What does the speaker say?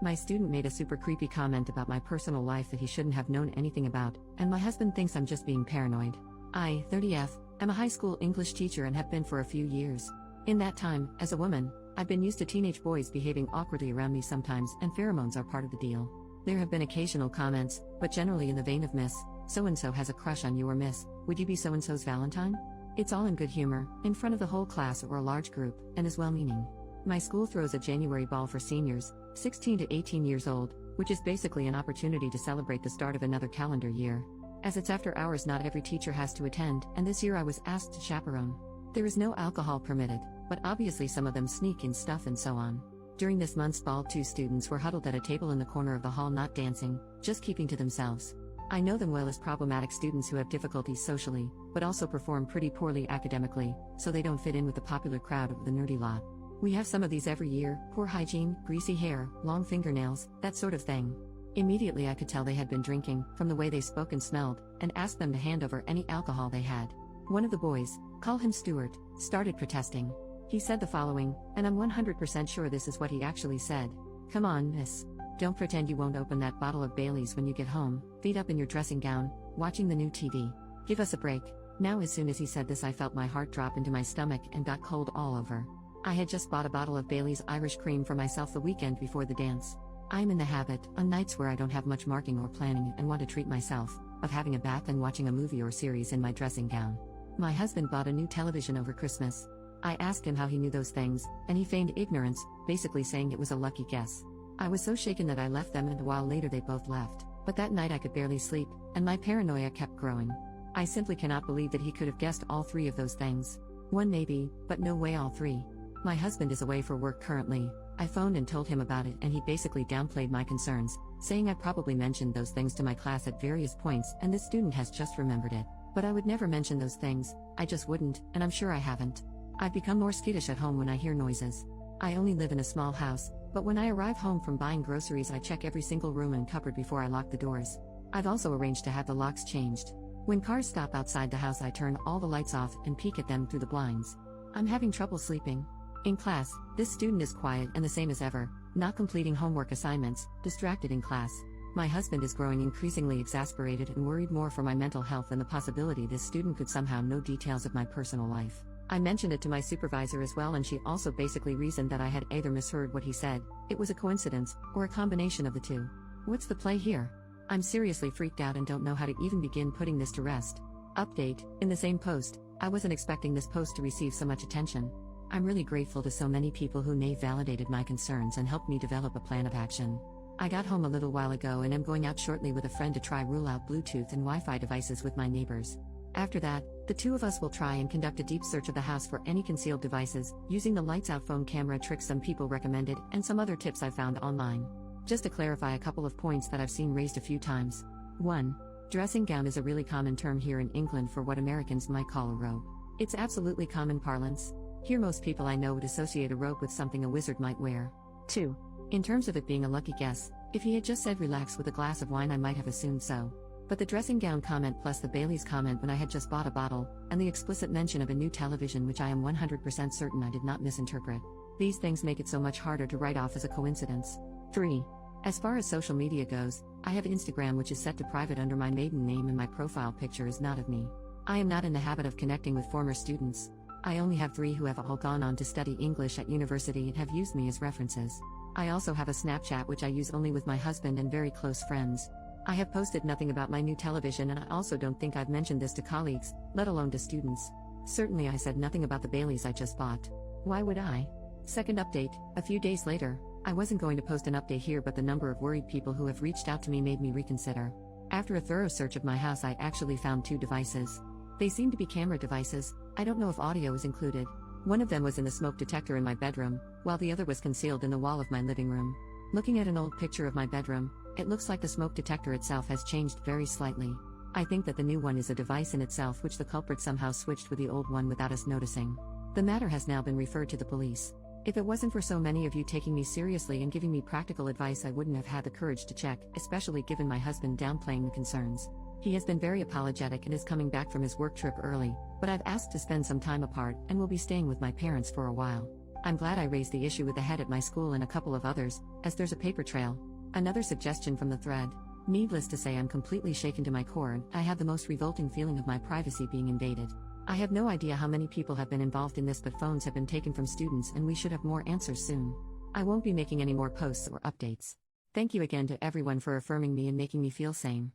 My student made a super creepy comment about my personal life that he shouldn't have known anything about, and my husband thinks I'm just being paranoid. I, 30F, am a high school English teacher and have been for a few years. In that time, as a woman, I've been used to teenage boys behaving awkwardly around me sometimes, and pheromones are part of the deal. There have been occasional comments, but generally in the vein of Miss, so-and-so has a crush on you, or Miss, would you be so-and-so's Valentine? It's all in good humor, in front of the whole class or a large group, and is well-meaning. My school throws a January ball for seniors, 16 to 18 years old, which is basically an opportunity to celebrate the start of another calendar year. As it's after hours, not every teacher has to attend, and this year I was asked to chaperone. There is no alcohol permitted, but obviously some of them sneak in stuff and so on. During this month's ball, 2 students were huddled at a table in the corner of the hall, not dancing, just keeping to themselves. I know them well as problematic students who have difficulties socially, but also perform pretty poorly academically, so they don't fit in with the popular crowd of the nerdy lot. We have some of these every year: poor hygiene, greasy hair, long fingernails, that sort of thing. Immediately I could tell they had been drinking, from the way they spoke and smelled, and asked them to hand over any alcohol they had. One of the boys, call him Stuart, started protesting. He said the following, and I'm 100% sure this is what he actually said. "Come on, miss. Don't pretend you won't open that bottle of Bailey's when you get home, feet up in your dressing gown, watching the new TV. Give us a break." Now, as soon as he said this, I felt my heart drop into my stomach and got cold all over. I had just bought a bottle of Bailey's Irish Cream for myself the weekend before the dance. I'm in the habit, on nights where I don't have much marking or planning and want to treat myself, of having a bath and watching a movie or series in my dressing gown. My husband bought a new television over Christmas. I asked him how he knew those things, and he feigned ignorance, basically saying it was a lucky guess. I was so shaken that I left them, and a while later they both left. But that night I could barely sleep, and my paranoia kept growing. I simply cannot believe that he could have guessed all 3 of those things. One maybe, but no way all 3. My husband is away for work currently. I phoned and told him about it, and he basically downplayed my concerns, saying I probably mentioned those things to my class at various points and this student has just remembered it. But I would never mention those things, I just wouldn't, and I'm sure I haven't. I've become more skittish at home when I hear noises. I only live in a small house, but when I arrive home from buying groceries I check every single room and cupboard before I lock the doors. I've also arranged to have the locks changed. When cars stop outside the house I turn all the lights off and peek at them through the blinds. I'm having trouble sleeping. In class, this student is quiet and the same as ever, not completing homework assignments, distracted in class. My husband is growing increasingly exasperated and worried more for my mental health and the possibility this student could somehow know details of my personal life. I mentioned it to my supervisor as well, and she also basically reasoned that I had either misheard what he said, it was a coincidence, or a combination of the 2. What's the play here? I'm seriously freaked out and don't know how to even begin putting this to rest. Update, in the same post, I wasn't expecting this post to receive so much attention. I'm really grateful to so many people who validated my concerns and helped me develop a plan of action. I got home a little while ago and am going out shortly with a friend to try rule out Bluetooth and Wi-Fi devices with my neighbors. After that, the 2 of us will try and conduct a deep search of the house for any concealed devices, using the lights out phone camera trick some people recommended and some other tips I found online. Just to clarify a couple of points that I've seen raised a few times. 1. Dressing gown is a really common term here in England for what Americans might call a robe. It's absolutely common parlance. Here most people I know would associate a robe with something a wizard might wear. 2. In terms of it being a lucky guess, if he had just said relax with a glass of wine I might have assumed so. But the dressing gown comment plus the Bailey's comment when I had just bought a bottle, and the explicit mention of a new television which I am 100% certain I did not misinterpret. These things make it so much harder to write off as a coincidence. 3. As far as social media goes, I have Instagram which is set to private under my maiden name and my profile picture is not of me. I am not in the habit of connecting with former students. I only have 3 who have all gone on to study English at university and have used me as references. I also have a Snapchat which I use only with my husband and very close friends. I have posted nothing about my new television, and I also don't think I've mentioned this to colleagues, let alone to students. Certainly I said nothing about the Baileys I just bought. Why would I? Second update, a few days later. I wasn't going to post an update here, but the number of worried people who have reached out to me made me reconsider. After a thorough search of my house I actually found 2 devices. They seem to be camera devices. I don't know if audio is included. One of them was in the smoke detector in my bedroom, while the other was concealed in the wall of my living room. Looking at an old picture of my bedroom, it looks like the smoke detector itself has changed very slightly. I think that the new one is a device in itself which the culprit somehow switched with the old one without us noticing. The matter has now been referred to the police. If it wasn't for so many of you taking me seriously and giving me practical advice I wouldn't have had the courage to check, especially given my husband downplaying the concerns. He has been very apologetic and is coming back from his work trip early, but I've asked to spend some time apart and will be staying with my parents for a while. I'm glad I raised the issue with the head at my school and a couple of others, as there's a paper trail. Another suggestion from the thread. Needless to say, I'm completely shaken to my core and I have the most revolting feeling of my privacy being invaded. I have no idea how many people have been involved in this, but phones have been taken from students and we should have more answers soon. I won't be making any more posts or updates. Thank you again to everyone for affirming me and making me feel sane.